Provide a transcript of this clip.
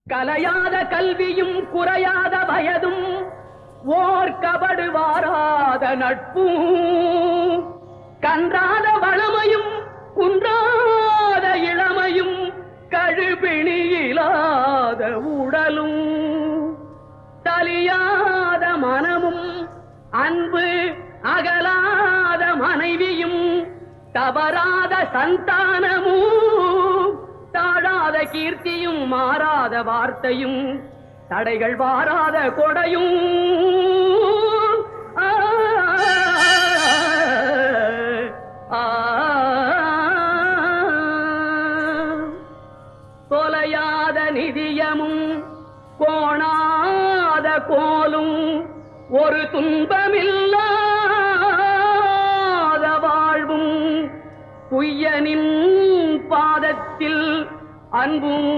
கலையாத கல்வியும் குறையாத வயதும் ஓர் கபடு வாராத நட்பும் கன்றாத வளமையும் குன்றாத இளமையும் கழுபிணியிலாத உடலும் தலியாத மனமும் அன்பு அகலாத மனைவியும் தவறாத சந்தானமும் தாழாத கீர்த்தியும் மாறாத வார்த்தையும் தடைகள் வாராத கொடையும் தொலையாத நிதியமும் கோணாத கோலும் ஒரு துன்பமில்லாத வாழ்வும் குய்யனின் பாதத்தில் அன்பும்